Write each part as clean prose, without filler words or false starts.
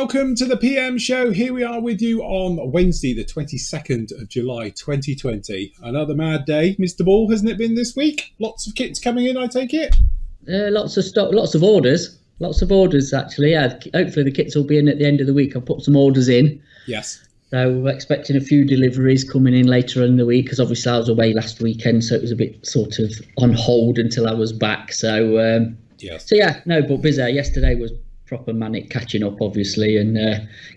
welcome to the PM show. Here we are with you on Wednesday, the 22nd of July, 2020. Another mad day, Mr. Ball, hasn't it been this week? Lots of kits coming in, I take it? Lots of stock, lots of orders actually. Yeah, hopefully the kits will be in at the end of the week. I'll put some orders in. Yes. So we're expecting a few deliveries coming in later in the week, because obviously I was away last weekend, so it was a bit sort of on hold until I was back. So yes. But busy. Yesterday was proper manic, catching up obviously, and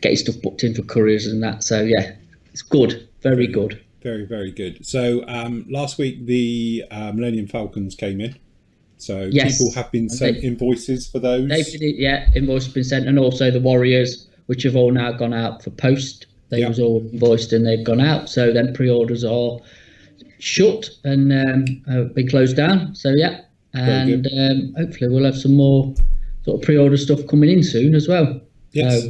getting stuff booked in for couriers and that. So yeah, it's good, very good. Very, very good. So last week the Millennium Falcons came in. So yes, people have been sent invoices for those. Invoices have been sent, and also the Warriors, which have all now gone out for post. They was all invoiced and they've gone out. So then pre-orders are shut and been closed down. So yeah, and hopefully we'll have some more sort of pre-order stuff coming in soon as well. Yes.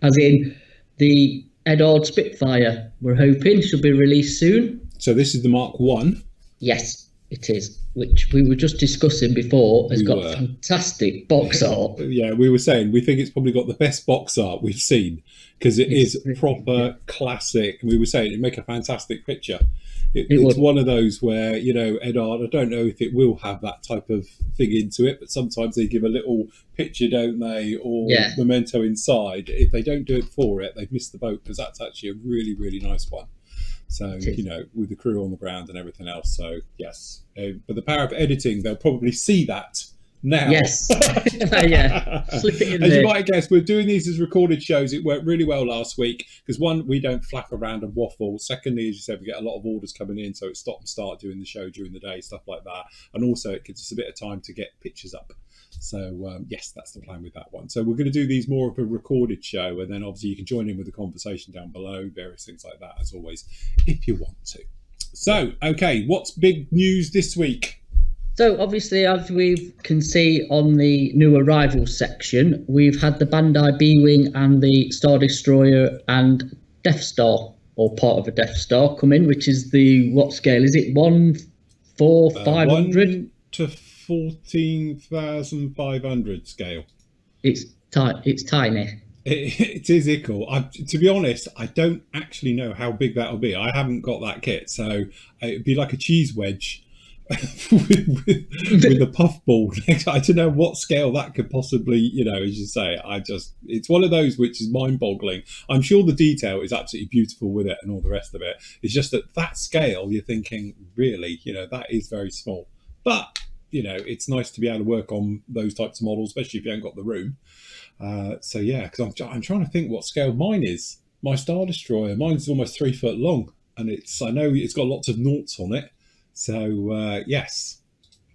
As in the Edard Spitfire, we're hoping should be released soon. So this is the Mark 1. Yes, it is, which we were just discussing before. It's got fantastic box art. Yeah, we were saying we think it's probably got the best box art we've seen, because it's proper classic. We were saying it'd make a fantastic picture. It's one of those where, you know, Edard, I don't know if it will have that type of thing into it, but sometimes they give a little picture, don't they, or memento inside. If they don't do it for it, they've missed the boat, because that's actually a really, really nice one. So, you know, with the crew on the ground and everything else. So, yes. But the power of editing, they'll probably see that now. Yes. Yeah. Slip it in as there. You might guess, we're doing these as recorded shows. It worked really well last week because, one, we don't flap around and waffle. Secondly, as you said, we get a lot of orders coming in, so it's stop and start doing the show during the day, stuff like that. And also it gives us a bit of time to get pictures up. So yes, that's the plan with that one. So we're going to do these more of a recorded show, and then obviously you can join in with the conversation down below, various things like that, as always, if you want to. So, okay, what's big news this week? So obviously, as we can see on the new arrivals section, we've had the Bandai B-Wing and the Star Destroyer and Death Star, or part of a Death Star, come in, which is the, what scale is it? 1/4,500? 1 to 14,500 scale. It's tiny. It is ickle. To be honest, I don't actually know how big that'll be. I haven't got that kit, so it'd be like a cheese wedge with a puffball. I don't know what scale that could possibly, you know, as you say. It's one of those which is mind-boggling. I'm sure the detail is absolutely beautiful with it and all the rest of it. It's just that scale, you're thinking, really, you know, that is very small. But you know, it's nice to be able to work on those types of models, especially if you haven't got the room. So yeah, because I'm trying to think what scale mine is. My Star Destroyer, mine's almost 3 foot long, and I know it's got lots of noughts on it. So yes,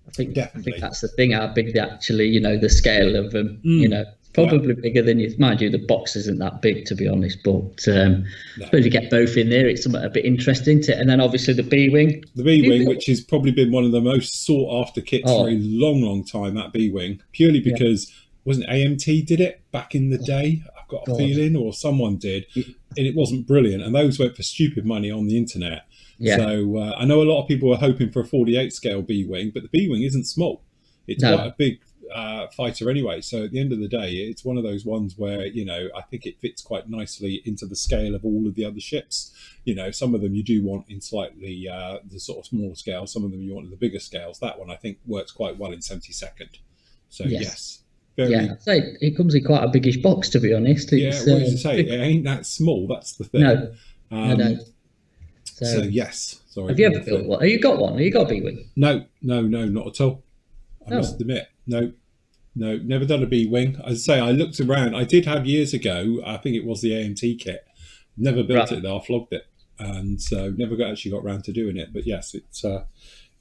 I think definitely that's the thing. How big actually, you know, the scale of them, you know. Probably bigger than you, mind you. The box isn't that big, to be honest, but suppose you get both in there. It's a bit interesting. And then obviously the B-Wing. The B-Wing, which has probably been one of the most sought after kits for a long time. That B-Wing, purely because wasn't AMT did it back in the day? I've got a feeling, or someone did, and it wasn't brilliant. And those went for stupid money on the internet. Yeah. So I know a lot of people were hoping for a 48 scale B-Wing, but the B-Wing isn't small. It's quite a big fighter anyway, so at the end of the day it's one of those ones where, you know, I think it fits quite nicely into the scale of all of the other ships. You know, some of them you do want in slightly the sort of smaller scale, some of them you want in the bigger scales. That one I think works quite well in 72nd. So yes, I'd say it comes in quite a biggish box, to be honest. What did you say? It ain't that small, that's the thing. No. So yes, sorry. Have you ever built one? Have you got one? Have you got a B-Wing? No, not at all. I must admit, no, never done a B-Wing. As I say, I looked around. I did have years ago, I think it was the AMT kit. Never built it though, I flogged it. And so never actually got around to doing it. But yes, it's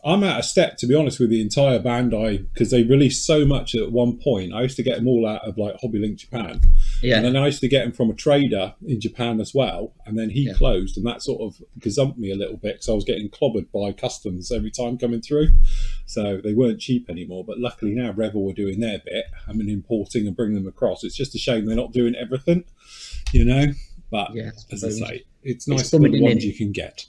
I'm out of step, to be honest, with the entire Bandai, because they released so much at one point. I used to get them all out of like Hobby Link Japan. Yeah. And then I used to get them from a trader in Japan as well. And then he closed, and that sort of gazumped me a little bit, because I was getting clobbered by customs every time coming through. So they weren't cheap anymore. But luckily now Revel are doing their bit. I mean, importing and bringing them across. It's just a shame they're not doing everything, you know. But as I say, it's nice for the ones you can get.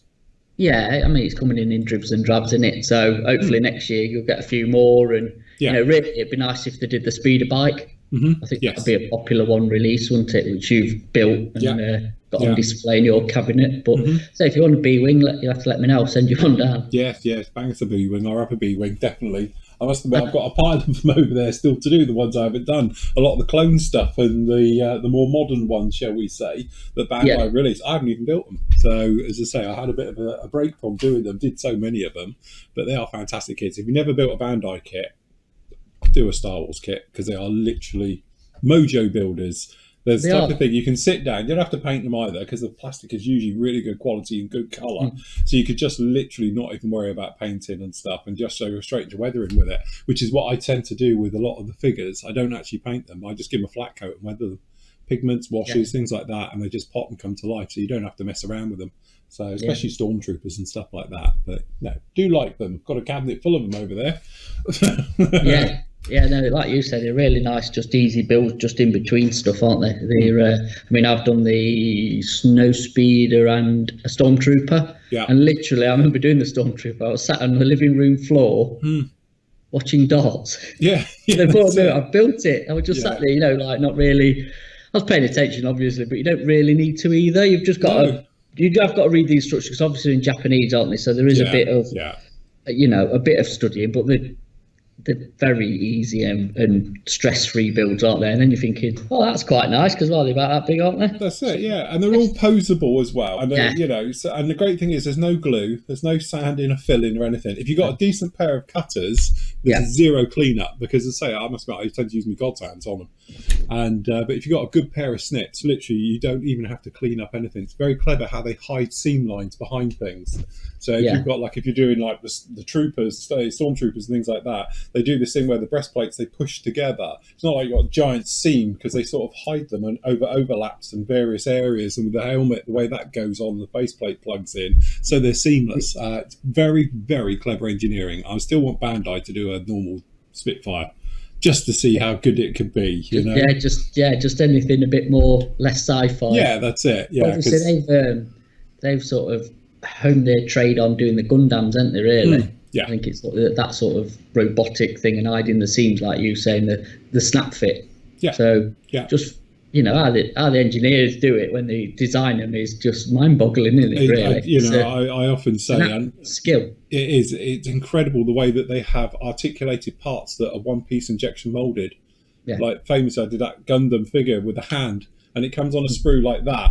Yeah, I mean, it's coming in dribs and drabs, isn't it? So hopefully next year you'll get a few more. And, you know, really, it'd be nice if they did the speeder bike. I think Yes. that'd be a popular one release, wouldn't it? Which you've built and got on display in your cabinet. But so if you want a B-wing, you'll have to let me know. I'll send you one down. Yes, bang us a B-wing. I'll have a B-wing, definitely. I must admit, I've got a pile of them over there still to do, the ones I haven't done. A lot of the clone stuff and the more modern ones, shall we say, that Bandai released. I haven't even built them. So, as I say, I had a bit of a break from doing them, did so many of them, but they are fantastic kits. If you've never built a Bandai kit, do a Star Wars kit, because they are literally mojo builders. There's the type of thing you can sit down. You don't have to paint them either, because the plastic is usually really good quality and good colour. So you could just literally not even worry about painting and stuff, and just go straight into weathering with it, which is what I tend to do with a lot of the figures. I don't actually paint them. I just give them a flat coat and weather them. Pigments, washes, things like that, and they just pop and come to life, so you don't have to mess around with them. So especially stormtroopers and stuff like that. But no, do like them. Got a cabinet full of them over there. Yeah, no, like you said, they're really nice, just easy builds, just in between stuff, aren't they? They're, I mean, I've done the Snowspeeder and a Stormtrooper, and literally, I remember doing the Stormtrooper. I was sat on the living room floor watching darts. Yeah, I built it. I was just sat there, like not really. I was paying attention, obviously, but you don't really need to either. You've just got to. You have got to read the instructions, because obviously in Japanese, aren't they? So there is a bit of, a bit of studying, but they're very easy and stress-free builds, aren't they? And then you're thinking, oh, that's quite nice, because they're about that big, aren't they? That's it, and they're all posable as well. And and the great thing is, there's no glue, there's no sanding or filling or anything. If you've got a decent pair of cutters, there's zero cleanup, because as I say, I must admit, I tend to use my God's hands on them. And but if you've got a good pair of snips, literally, you don't even have to clean up anything. It's very clever how they hide seam lines behind things. So if you've got, like, if you're doing like the troopers, stormtroopers and things like that, they do this thing where the breastplates, they push together. It's not like you've got a giant seam, because they sort of hide them and overlaps in various areas. And with the helmet, the way that goes on, the faceplate plugs in, so they're seamless. It's very, very clever engineering. I still want Bandai to do a normal Spitfire, just to see how good it could be, just anything a bit more less sci-fi. Yeah, that's it. Yeah, obviously they've sort of honed their trade on doing the Gundams, haven't they? Really, I think it's that sort of robotic thing and hiding the seams, like you saying, the snap fit. Just how the engineers do it when they design them is just mind-boggling, isn't it? Really, I often say, skill. It's incredible the way that they have articulated parts that are one-piece injection molded. Like famously, I did that Gundam figure with a hand, and it comes on a sprue like that,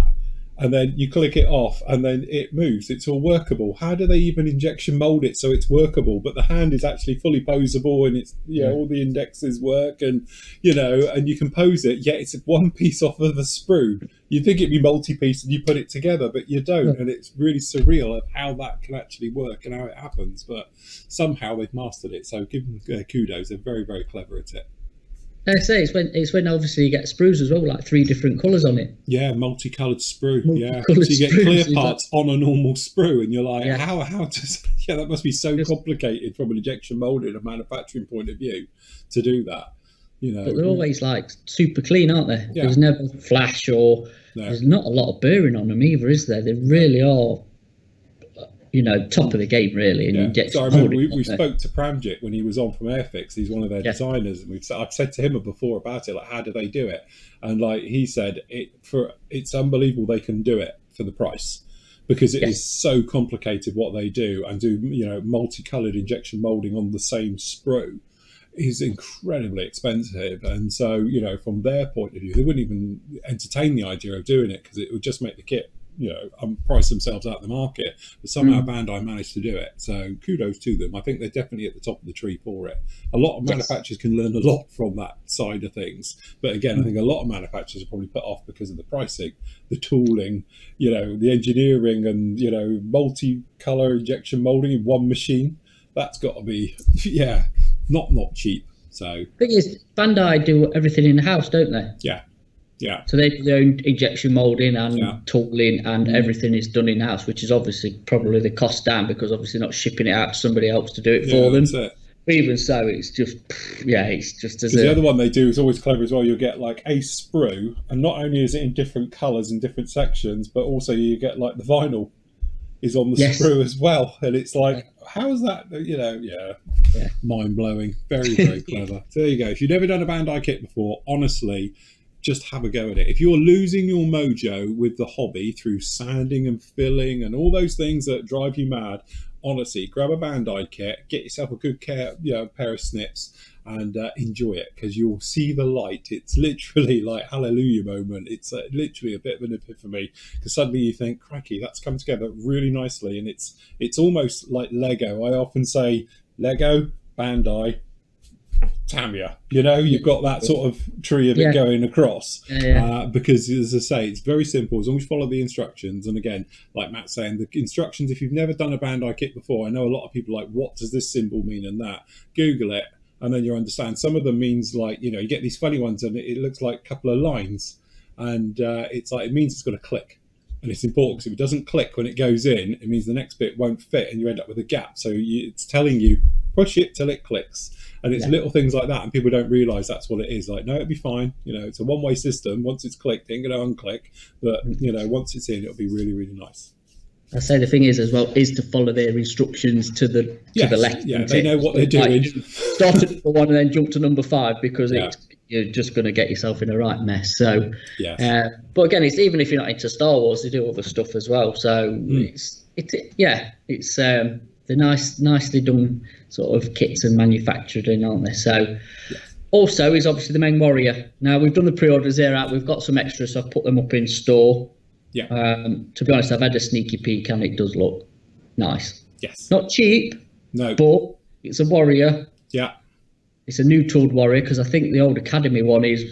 and then you click it off, and then it moves. It's all workable. How do they even injection mold it so it's workable? But the hand is actually fully posable, and it's all the indexes work, and and you can pose it. Yet it's one piece off of a sprue. You'd think it'd be multi-piece and you put it together, but you don't, and it's really surreal of how that can actually work and how it happens. But somehow they've mastered it. So give them kudos. They're very, very clever at it. I say it's when obviously you get sprues as well, like 3 different colours on it. Yeah, multicoloured sprue. So you get clear parts on a normal sprue, and you're like, how does that must be so complicated from an injection molding and manufacturing point of view to do that. But they're always like super clean, aren't they? There's never flash or there's not a lot of burring on them either, is there? They really are. Top of the game, really. So I remember we spoke to Pramjit when he was on from Airfix. He's one of their designers, and I've said to him before about it, like, how do they do it? And like he said, it's unbelievable they can do it for the price, because it is so complicated what they do, and do multicolored injection molding on the same sprue is incredibly expensive. And so from their point of view, they wouldn't even entertain the idea of doing it, because it would just make the kit price themselves out of the market. But somehow Bandai managed to do it, so kudos to them. I think they're definitely at the top of the tree for it. A lot of manufacturers can learn a lot from that side of things, but again, I think a lot of manufacturers are probably put off because of the pricing, the tooling, the engineering, and multi-color injection molding in one machine. That's got to be not cheap. So thing is, Bandai do everything in the house, don't they? Yeah. So they do their own injection molding and tooling, and everything is done in house, which is obviously probably the cost down, because obviously not shipping it out to somebody else to do it for them. That's it. But even so, it's just the other one they do is always clever as well. You'll get like a sprue, and not only is it in different colours and different sections, but also you get like the vinyl. is on the sprue as well, and it's like, how is that? Mind blowing. Very, very clever. So there you go. If you've never done a Bandai kit before, honestly, just have a go at it. If you're losing your mojo with the hobby through sanding and filling and all those things that drive you mad, honestly, grab a Bandai kit, get yourself a good pair of snips, and enjoy it, because you'll see the light. It's literally like hallelujah moment. It's literally a bit of an epiphany, because suddenly you think, cracky, that's come together really nicely, and it's almost like Lego. I often say Lego, Bandai, Tamiya, you've got that sort of tree of it going across, because, as I say, it's very simple as long as you follow the instructions. And again, like Matt's saying, the instructions, if you've never done a Bandai kit before, I know a lot of people are like, what does this symbol mean and that? Google it, and then you understand. Some of them means, like, you get these funny ones and it looks like a couple of lines, and it's like, it means it's got to click. And it's important, because if it doesn't click when it goes in, it means the next bit won't fit and you end up with a gap. So it's telling you, push it till it clicks. And it's little things like that, and people don't realise that's what it is. Like, no, it'll be fine. It's a one-way system. Once it's clicked, it ain't going to unclick. But, once it's in, it'll be really, really nice. I say the thing is, as well, is to follow their instructions to the letter. Yeah, they know what they're doing. Start at number 1 and then jump to number 5, because you're just going to get yourself in a right mess. So, but again, it's, even if you're not into Star Wars, they do other stuff as well. So it's they're nicely done sort of kits and manufactured in, aren't they? So also is obviously the main Warrior. Now, we've done the pre-orders there out. We've got some extras, so I've put them up in store. Yeah. To be honest, I've had a sneaky peek and it does look nice. Yes. Not cheap. No. But it's a Warrior. Yeah. It's a new tooled Warrior, because I think the old Academy one is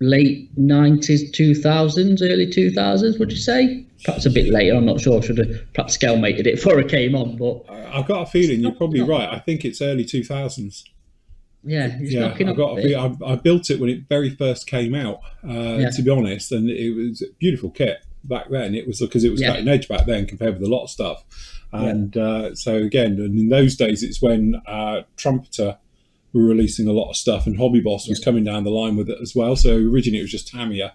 late 90s, 2000s, early 2000s, would you say? Perhaps a bit later, I'm not sure. I should have perhaps scale-mated it before it came on. But I've got a feeling you're probably right. I think it's early 2000s. Yeah, I built it when it very first came out, to be honest, and it was a beautiful kit back then. It was because it was cutting edge back then compared with a lot of stuff. And so again, and in those days, it's when Trumpeter were releasing a lot of stuff, and Hobby Boss was coming down the line with it as well. So originally it was just Tamiya,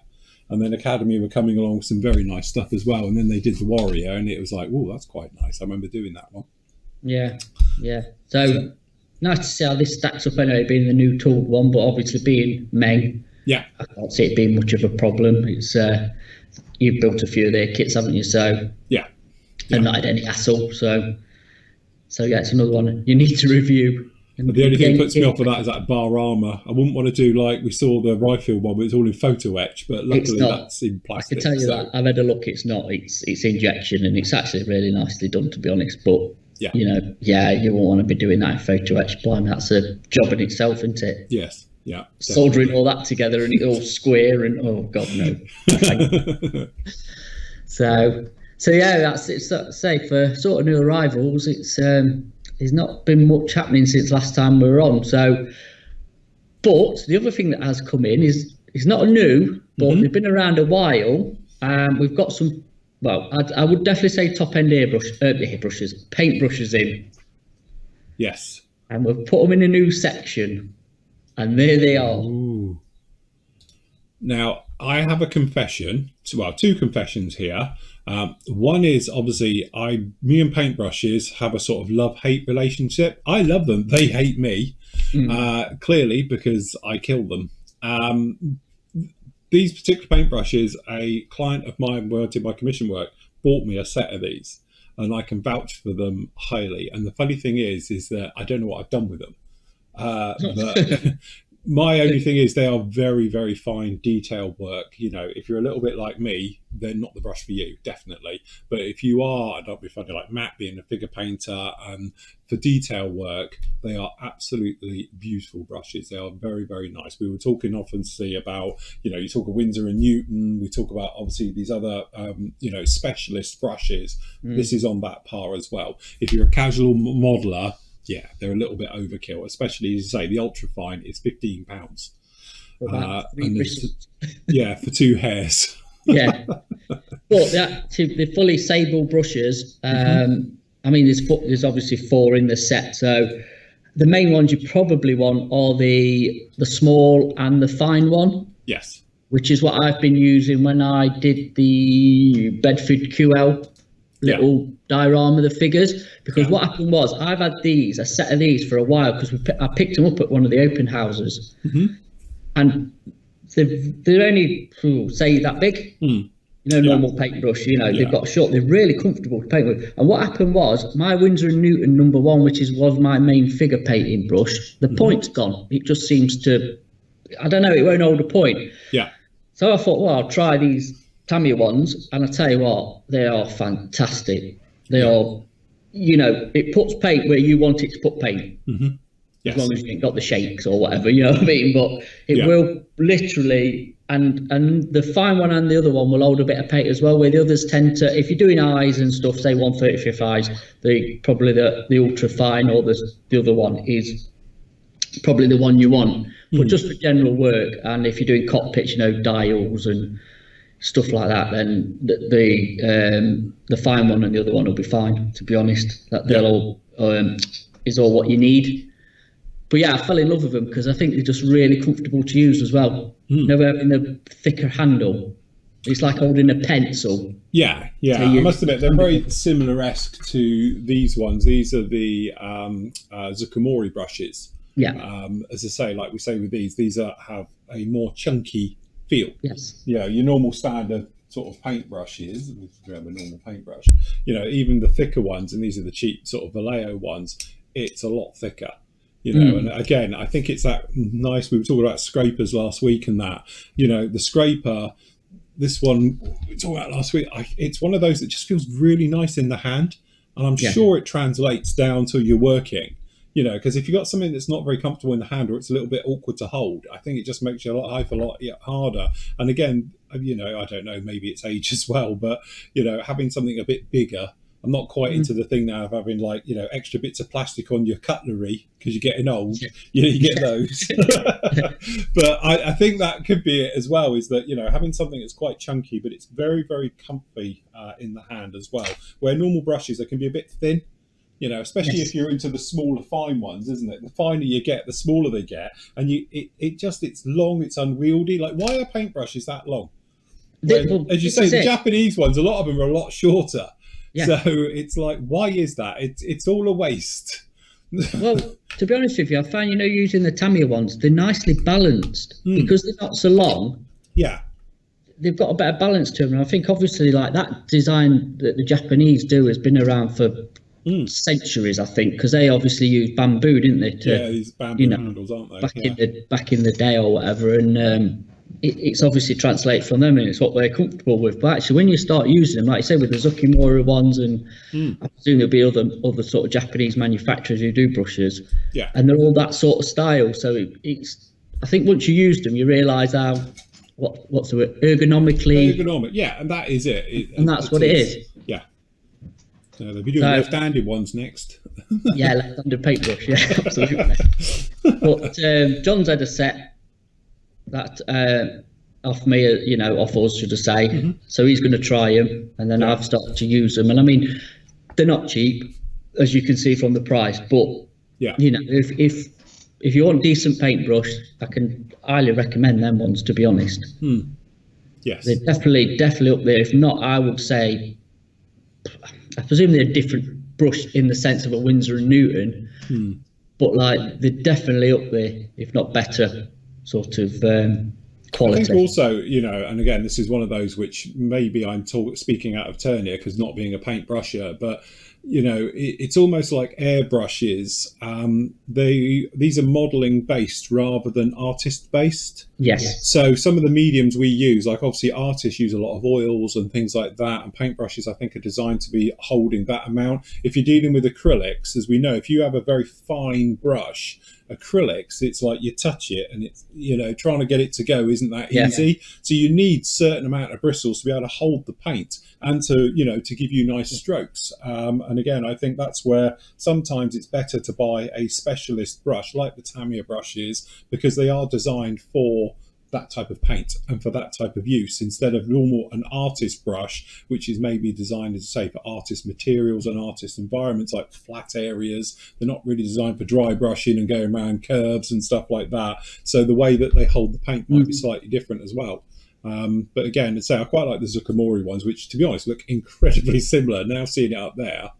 and then Academy were coming along with some very nice stuff as well. And then they did the Warrior, and it was like, oh, that's quite nice. I remember doing that one. Yeah. So nice to see how this stacks up anyway, being the new tooled one, but obviously being Meng, I can't see it being much of a problem. It's you've built a few of their kits, haven't you? So and not had any hassle. So it's another one you need to review. But the only thing that puts me off of that is that bar armour. I wouldn't want to do like we saw the Ryefield one, but it's all in photo etch. But luckily that's in plastic. I can tell you that. I've had a look. It's not. It's injection, and it's actually really nicely done, to be honest. But you won't want to be doing that in photo etch. Blind, that's a job in itself, isn't it? Yes. Yeah. Soldering all that together and it all square and oh god no. so that's it. Say for sort of new arrivals, it's there's not been much happening since last time we were on. So, but the other thing that has come in is not new, but they've been around a while. We've got some. Well, I would definitely say top-end paintbrushes in. Yes. And we've put them in a new section, and there they are. Ooh. Now, I have a confession. Two confessions here. One is obviously me and paintbrushes have a sort of love-hate relationship. I love them. They hate me, clearly, because I kill them. These particular paintbrushes, a client of mine where I did my commission work bought me a set of these, and I can vouch for them highly. And the funny thing is that I don't know what I've done with them. But my only thing is they are very, very fine detailed work. If you're a little bit like me, they're not the brush for you, definitely. But if you are, and don't be funny like Matt being a figure painter, and for detail work, they are absolutely beautiful brushes. They are very, very nice. We were talking often about, you talk of Winsor and Newton, we talk about obviously these other, specialist brushes. This is on that par as well. If you're a casual modeler, they're a little bit overkill, especially as you say, the ultra fine is £15. For 2 hairs. But the fully sable brushes, I mean, there's obviously 4 in the set. So the main ones you probably want are the small and the fine one. Yes. Which is what I've been using when I did the Bedford QL little diorama of the figures, because what happened was I've had a set of these for a while, because I picked them up at one of the open houses, and they're only say that big, normal paintbrush. They've got short. They're really comfortable to paint with. And what happened was my Winsor and Newton #1, which was my main figure painting brush, the point's gone. It just seems to, I don't know, it won't hold a point. So I thought, well, I'll try these Tamiya ones, and I tell you what, they are fantastic. They are, it puts paint where you want it to put paint. As long as you ain't got the shakes or whatever, you know what I mean? But it will literally, and the fine one and the other one will hold a bit of paint as well, where the others tend to, if you're doing eyes and stuff, say 1/35 eyes, probably the ultra fine or the other one is probably the one you want. But just for general work, and if you're doing cockpits, dials and stuff like that, then the fine one and the other one will be fine, to be honest. They'll all is all what you need. But yeah, I fell in love with them because I think they're just really comfortable to use as well. Never having the thicker handle. It's like holding a pencil. Yeah. I must admit, they're very similar-esque to these ones. These are the Zucchimori brushes. As I say, like we say with these have a more chunky feel. Yes. Your normal standard sort of paintbrushes, if you have a normal paintbrush, even the thicker ones, and these are the cheap sort of Vallejo ones, it's a lot thicker. And again, I think it's that nice, we were talking about scrapers last week, and that, the scraper, this one we talked about last week, it's one of those that just feels really nice in the hand, and I'm sure it translates down to your working, because if you've got something that's not very comfortable in the hand, or it's a little bit awkward to hold, I think it just makes you a lot harder. And again, I don't know, maybe it's age as well, but having something a bit bigger, I'm not quite into the thing now of having extra bits of plastic on your cutlery because you're getting old. You get those. But I think that could be it as well, is that, having something that's quite chunky, but it's very, very comfy in the hand as well. Where normal brushes, they can be a bit thin, especially if you're into the smaller fine ones, isn't it? The finer you get, the smaller they get. And it's long, it's unwieldy. Like, why are paintbrushes that long? As you say, the Japanese ones, a lot of them are a lot shorter. So it's like, why is that? It's all a waste. Well, to be honest with you, I find, using the Tamiya ones, they're nicely balanced because they're not so long. They've got a better balance to them. And I think obviously like that design that the Japanese do has been around for centuries, I think, because they obviously used bamboo, didn't they? These bamboo handles, aren't they? Back in the day or whatever. And it's obviously translated from them, and it's what they're comfortable with. But actually, when you start using them, like you say, with the Zucchimori ones, and I presume there'll be other sort of Japanese manufacturers who do brushes, and they're all that sort of style. So it's, I think once you use them, you realise how what's the word, ergonomic, and that is it. And that's what it is. So they'll be doing left-handed ones next. Left-handed paintbrush. Absolutely. But John's had a set that off me, off us, should I say. So he's going to try them, and then I've started to use them. And I mean, they're not cheap, as you can see from the price, but if you want decent paintbrush, I can highly recommend them ones, to be honest. Yes, they're definitely up there. If not, I would say, I presume they're a different brush in the sense of a Winsor and Newton, but like they're definitely up there, if not better, sort of quality. I think also, and again, this is one of those which maybe I'm speaking out of turn here, because not being a paintbrusher, but it's almost like airbrushes. These are modeling based rather than artist based. Yes. So some of the mediums we use, like obviously artists use a lot of oils and things like that, and paintbrushes I think are designed to be holding that amount. If you're dealing with acrylics, as we know, if you have a very fine brush, acrylics, it's like you touch it and it's trying to get it to go isn't that easy. So you need certain amount of bristles to be able to hold the paint and to to give you nice strokes. And again, I think that's where sometimes it's better to buy a specialist brush like the Tamiya brushes, because they are designed for that type of paint and for that type of use, instead of an artist brush, which is maybe designed, as I say, for artist materials and artist environments, like flat areas. They're not really designed for dry brushing and going around curves and stuff like that. So the way that they hold the paint might be slightly different as well. But again, I quite like the Zucamori ones, which, to be honest, look incredibly similar. Now seeing it up there,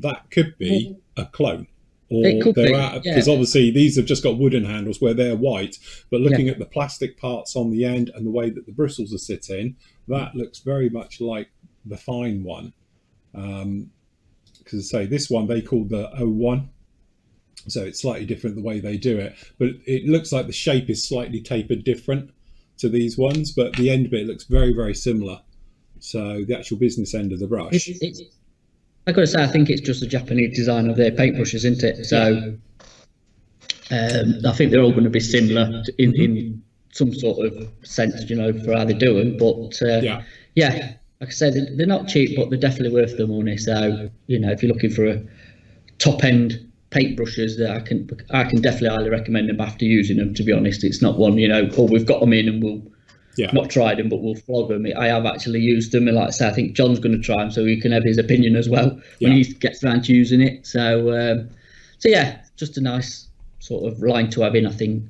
that could be a clone. It Or could they're be, out because obviously these have just got wooden handles where they're white. But looking at the plastic parts on the end and the way that the bristles are sitting, that looks very much like the fine one. Because this one they call the 01. So it's slightly different the way they do it, but it looks like the shape is slightly tapered different to these ones, but the end bit looks very, very similar. So the actual business end of the brush. I've got to say, I think it's just the Japanese design of their paintbrushes, isn't it? So I think they're all going to be similar in some sort of sense, for how they do them. But like I said, they're not cheap, but they're definitely worth the money. So if you're looking for a top end paintbrushes, that I can definitely highly recommend them after using them. To be honest, it's not one we've got them in and we'll not tried them but we'll flog them. I have actually used them, and like I say, I think John's going to try them so he can have his opinion as well when he gets around to using it. So just a nice sort of line to have in, I think.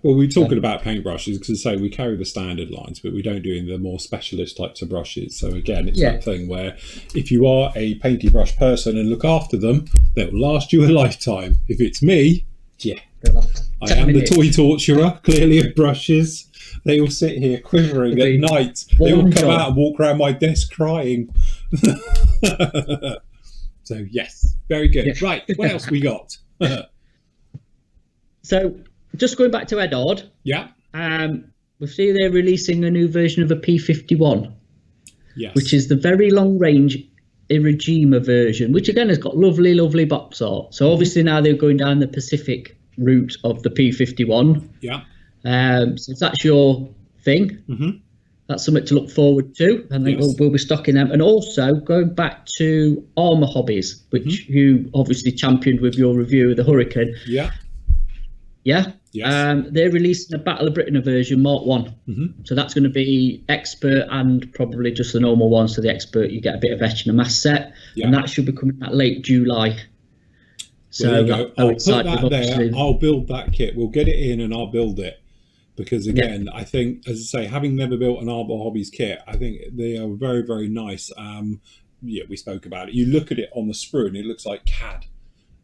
Well, we're talking about paintbrushes because we carry the standard lines, but we don't do the more specialist types of brushes. So again, it's that thing where if you are a painty brush person and look after them, they'll last you a lifetime. If it's me, I am the toy torturer, clearly, of brushes. They all sit here quivering at night. They all come out and walk around my desk crying. So yes, very good. Right, what else we got? So just going back to Edard, we see they're releasing a new version of a P51, which is the very long range Irijima version, which again has got lovely box art. So obviously now they're going down the Pacific route of the P51. So if that's your thing, that's something to look forward to. I think we'll be stocking them. And also going back to Armour Hobbies, which you obviously championed with your review of the Hurricane. They're releasing a Battle of Britain version Mark 1. So that's going to be expert and probably just the normal one. So the expert, you get a bit of etch and a mask set, and that should be coming out late July. So there you go. I'll put that there. I'll build that kit. We'll get it in and I'll build it. Because again, I think, as I say, having never built an Armour Hobbies kit, I think they are very, very nice. We spoke about it. You look at it on the sprue and it looks like CAD.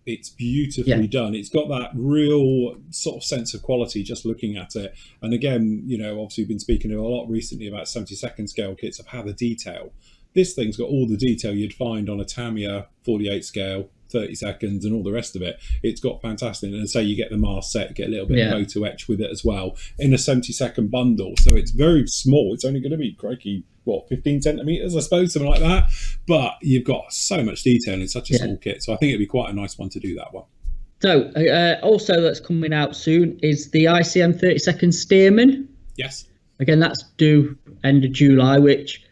It's beautifully done. It's got that real sort of sense of quality just looking at it. And again, obviously we've been speaking a lot recently about 72nd scale kits of how the detail. This thing's got all the detail you'd find on a Tamiya 48 scale, 30 seconds and all the rest of it. It's got fantastic. And say you get the mask set, get a little bit of photo etch with it as well in a 70-second bundle. So it's very small. It's only going to be, crikey, 15 centimeters, I suppose, something like that. But you've got so much detail in such a small kit. So I think it'd be quite a nice one to do that one. So also that's coming out soon is the ICM 30-second Stearman. Yes. Again, that's due end of July, which,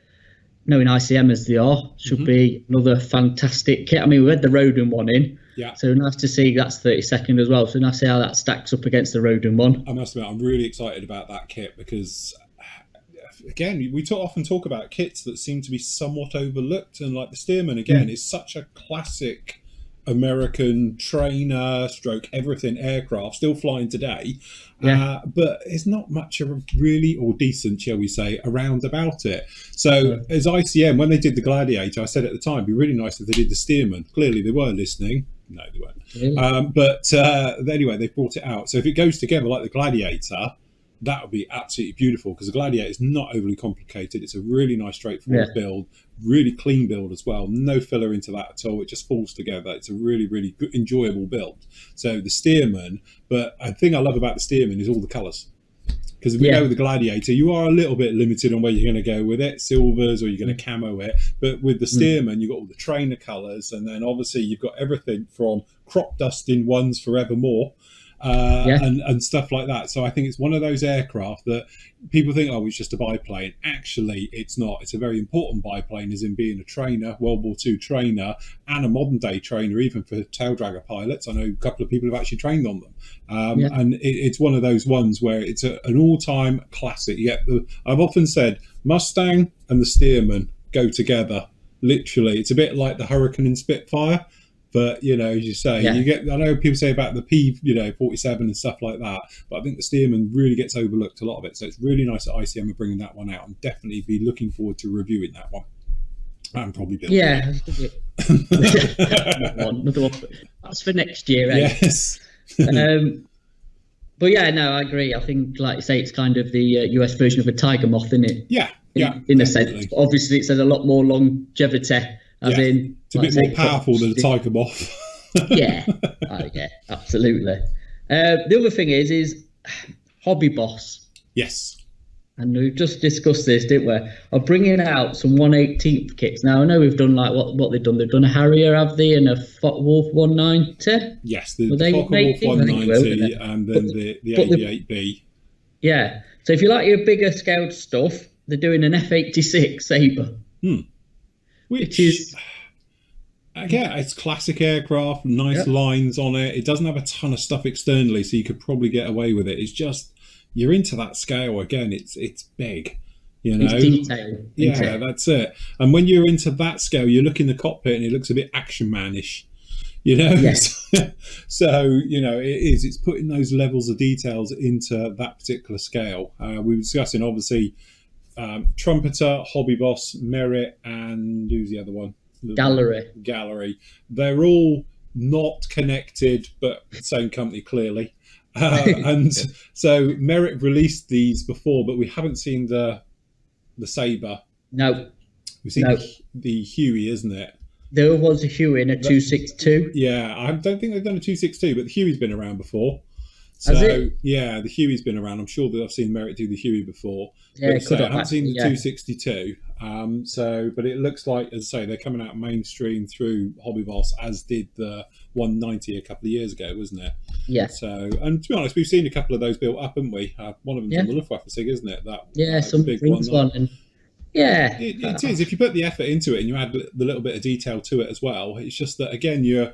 knowing ICM as they are, should be another fantastic kit. I mean, we had the Rodin one in. So nice to see that's 30-second as well. So nice to see how that stacks up against the Rodin one. I must admit, I'm really excited about that kit because, again, we often talk about kits that seem to be somewhat overlooked. And like the Stearman, again, is such a classic American trainer stroke everything aircraft, still flying today. But there's not much of a really, or decent, shall we say, around about it. So as ICM, when they did the Gladiator, I said at the time, it'd be really nice if they did the Stearman. Clearly they were listening. No, they weren't. But anyway, they brought it out. So if it goes together like the Gladiator, that would be absolutely beautiful because the Gladiator is not overly complicated. It's a really nice, straightforward build, really clean build as well. No filler into that at all. It just falls together. It's a really, really good, enjoyable build. So the Stearman, but the thing I love about the Stearman is all the colours. Because if we go with the Gladiator, you are a little bit limited on where you're going to go with it, silvers, or you're going to camo it. But with the Stearman, you've got all the trainer colours, and then obviously you've got everything from crop dusting ones forevermore. And stuff like that. So I think it's one of those aircraft that people think, it's just a biplane. Actually, it's not. It's a very important biplane, as in being a trainer, World War II trainer, and a modern day trainer, even for tail dragger pilots. I know a couple of people have actually trained on them. And it's one of those ones where it's an all-time classic. I've often said Mustang and the Stearman go together. Literally, it's a bit like the Hurricane and Spitfire. But as you say, you get. I know people say about the P47 and stuff like that, but I think the Stearman really gets overlooked a lot of it. So it's really nice that ICM are bringing that one out, and definitely be looking forward to reviewing that one. And probably building it. Another one. That's for next year, eh? Yes. But yeah, no, I agree. I think, like you say, it's kind of the US version of a tiger moth, isn't it? Yeah, in a sense. Obviously, it's had a lot more longevity. It's a bit more powerful than a tiger moth. yeah, absolutely. The other thing is Hobby Boss. Yes. And we've just discussed this, didn't we? Are bringing out some 1/18 kits. Now, I know we've done like what they've done. They've done a Harrier, have they, and a Wolf 190? Yes, the Wolf 190 and then the 88B. Yeah. So if you like your bigger scaled stuff, they're doing an F86 Sabre. Which is... Again, it's classic aircraft, nice lines on it. It doesn't have a ton of stuff externally, so you could probably get away with it. It's just... You're into that scale again. It's big, It's detail. Yeah, that's it. And when you're into that scale, you look in the cockpit and it looks a bit action manish, Yes. So it is. It's putting those levels of details into that particular scale. We were discussing obviously Trumpeter, Hobby Boss, Merit, and who's the other one? Gallery. They're all not connected, but same company clearly. And so Merit released these before, but we haven't seen the Sabre. No. We've seen the Huey, isn't it? There was a Huey in a 262. Yeah, I don't think they've done a 262, but the Huey's been around before. So Has it? Yeah, the Huey's been around. I'm sure that I've seen Merit do the Huey before. Yeah, but I haven't seen the 262. But it looks like, as I say, they're coming out mainstream through Hobby Boss, as did the 190 a couple of years ago, wasn't it? Yeah. So, and to be honest, we've seen a couple of those built up, haven't we? One of them's on the Luftwaffe SIG, isn't it? Some big one. And it is. If you put the effort into it and you add the little bit of detail to it as well, it's just that again you're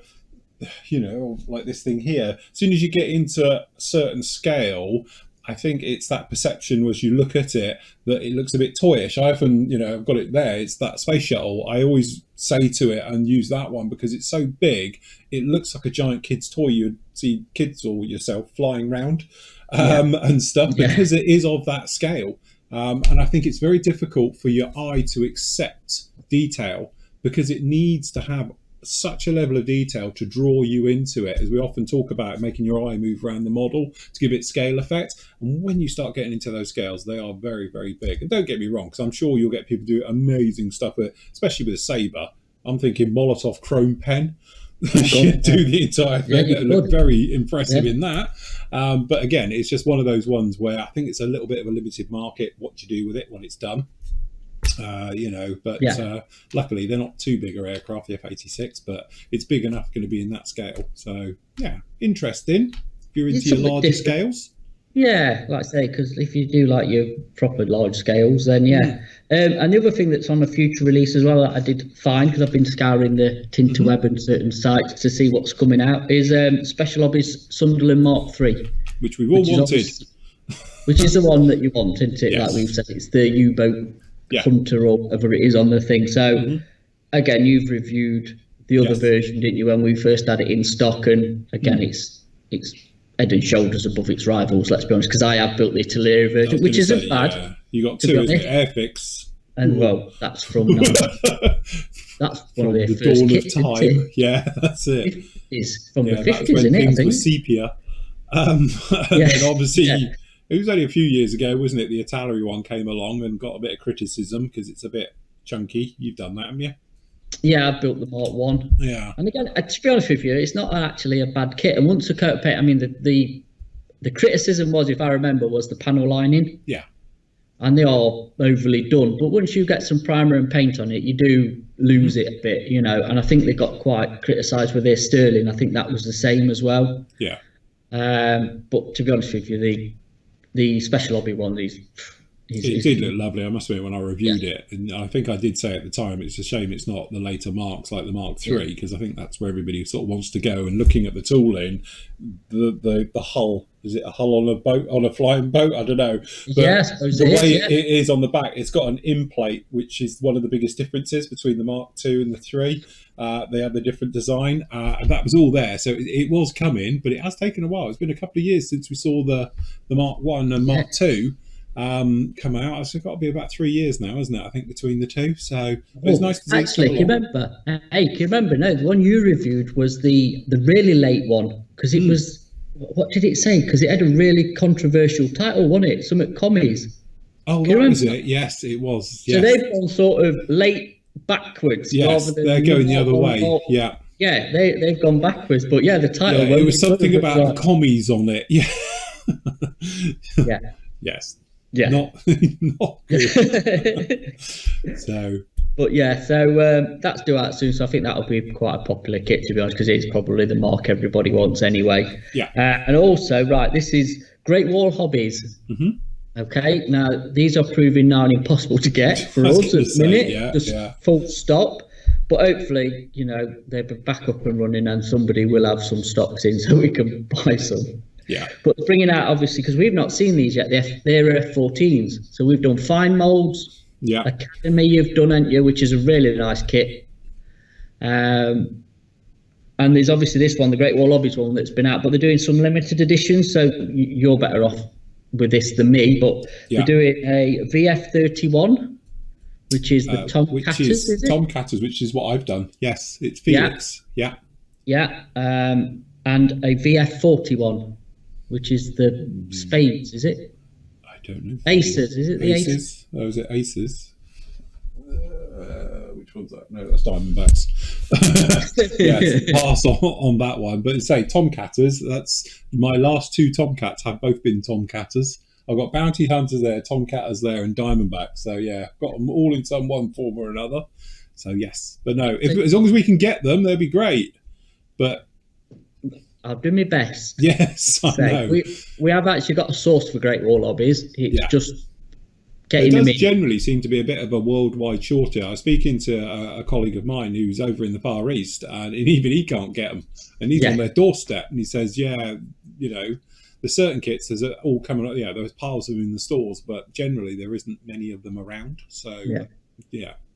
like this thing here. As soon as you get into a certain scale, I think it's that perception as you look at it that it looks a bit toyish. I often, I've got it there. It's that space shuttle. I always say to it and use that one because it's so big. It looks like a giant kid's toy. You'd see kids or yourself flying around and stuff because it is of that scale. And I think it's very difficult for your eye to accept detail because it needs to have such a level of detail to draw you into it, as we often talk about making your eye move around the model to give it scale effect. And when you start getting into those scales, they are very, very big. And don't get me wrong, because I'm sure you'll get people do amazing stuff with, especially with a Sabre. I'm thinking Molotov chrome pen. Do the entire thing. It look very impressive in that. But again, it's just one of those ones where I think it's a little bit of a limited market what you do with it when it's done. Luckily they're not too big an aircraft, the F-86, but it's big enough going to be in that scale. So yeah, interesting if you're into your larger scales. Yeah, like I say, because if you do like your proper large scales, then and the other thing that's on a future release as well that I did find, because I've been scouring the Tinterweb and certain sites to see what's coming out, is Special Hobbies Sunderland Mark III, which we've all wanted. Which is the one that you want, isn't it? Yes. Like we've said, it's the U-boat Hunter or whatever it is on the thing. So again, you've reviewed the other version, didn't you, when we first had it in stock? And again, it's head and shoulders above its rivals, let's be honest, because I have built the Italia version, which isn't bad. Yeah. You got two, isn't it? Airfix. And well, that's from that's one of their the first dawn kits, of time. Yeah, that's it. It's from the 50s, when isn't it? Things were sepia. And then obviously it was only a few years ago, wasn't it? The Italia one came along and got a bit of criticism because it's a bit chunky. You've done that, haven't you? Yeah, I built the Mark 1. Yeah. And again, to be honest with you, it's not actually a bad kit. And once the coat of paint, I mean, the criticism was, if I remember, was the panel lining. Yeah. And they are overly done. But once you get some primer and paint on it, you do lose it a bit, And I think they got quite criticised with their Sterling. I think that was the same as well. Yeah. But to be honest with you, the Special Hobby one, it did look lovely, I must admit, when I reviewed it. And I think I did say at the time, it's a shame it's not the later Marks like the Mark III, because I think that's where everybody sort of wants to go. And looking at the tooling, the hull is it a hull on a boat, on a flying boat? I don't know. But yes, the way it is on the back, it's got an in plate, which is one of the biggest differences between the Mark II and the 3. They have the different design, and that was all there. So it was coming, but it has taken a while. It's been a couple of years since we saw the Mark I and Mark II come out. It's got to be about 3 years now, isn't it? I think between the two. So it's nice to see. Actually, can you remember? Hey, can you remember? No, the one you reviewed was the really late one, because it was. What did it say? Because it had a really controversial title, wasn't it? Something commies. Oh, that was it. Yes, it was. Yes. So they've gone sort of late backwards. Yes, rather than they're going the other way. Yeah. Yeah, they've gone backwards. But yeah, the title. Yeah, it was something about the commies on it. Yeah. Yeah. Yes. Yeah. Not good. So. But yeah, so that's due out soon. So I think that'll be quite a popular kit, to be honest, because it's probably the mark everybody wants anyway. Yeah. And also, right, this is Great Wall Hobbies. Mm-hmm. Okay, now these are proving now impossible to get for us at the minute. Just full stop. But hopefully, they'll be back up and running, and somebody will have some stocks in so we can buy some. Yeah. But bringing out, obviously, because we've not seen these yet, they're F14s. So we've done fine molds. Yeah. Academy you've done, haven't you, which is a really nice kit. And there's obviously this one, the Great Wall Hobbies one, that's been out, but they're doing some limited editions, so you're better off with this than me. But we're doing a VF31, which is the Tom Catters, is it? Tom Catters, which is what I've done. Yes, it's Felix. Yeah. And a VF41, which is the Spades, is it? I don't know. Aces, is it the Aces? Oh, is it Aces? Which one's that? No, that's Diamondbacks. Yes, pass on that one. But say Tomcatters, that's my last 2 Tomcats have both been Tomcatters. I've got Bounty Hunters there, Tomcatters there, and Diamondbacks. So yeah, I've got them all in some one form or another. So yes, but no, as long as we can get them, they'll be great. But I'll do my best. Yes, I know. We have actually got a source for Great Wall Hobbies. It's just getting them in. It does generally seem to be a bit of a worldwide shortage. I was speaking to a colleague of mine who's over in the Far East, and even he can't get them. And he's on their doorstep, and he says, there's certain kits, there's all coming up. Yeah, there's piles of them in the stores, but generally there isn't many of them around. So,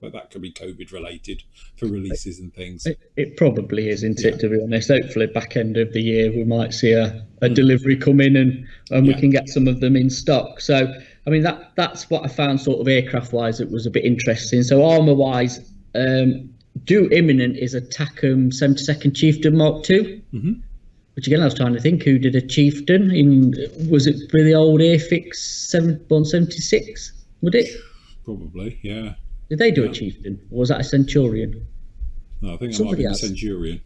but that could be COVID related for releases and things. It probably is, isn't it, to be honest? Hopefully back end of the year we might see a delivery come in and we can get some of them in stock. So I mean that's what I found sort of aircraft wise it was a bit interesting. So armour wise, due imminent is a Tacom 72nd Chieftain Mark II. Mm-hmm. Which again I was trying to think who did a Chieftain was it for the old Airfix 176? Would it? Probably, yeah. Did they do a Chieftain? Or was that a Centurion? No, I think it might have been a Centurion.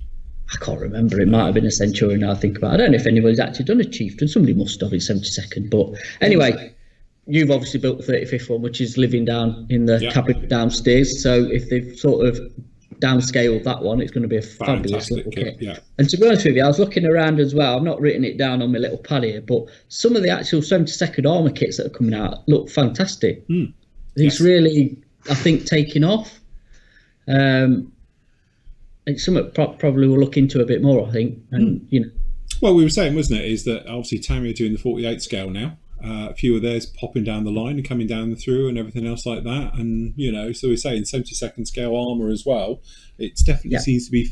I can't remember. It might have been a Centurion now I think about it. I don't know if anybody's actually done a Chieftain. Somebody must have in 72nd. But anyway, you've obviously built the 35th one, which is living down in the cabinet downstairs. So if they've sort of downscaled that one, it's going to be a fabulous little kit. Yeah. And to be honest with you, I was looking around as well. I've not written it down on my little pad here, but some of the actual 72nd armour kits that are coming out look fantastic. It's really... I think taking off. It's something probably we'll look into a bit more. I think, and Well, we were saying, wasn't it, is that obviously Tamiya are doing the 48 scale now. A few of theirs popping down the line and coming down through and everything else like that. And so we're saying 72nd scale armour as well. It definitely seems to be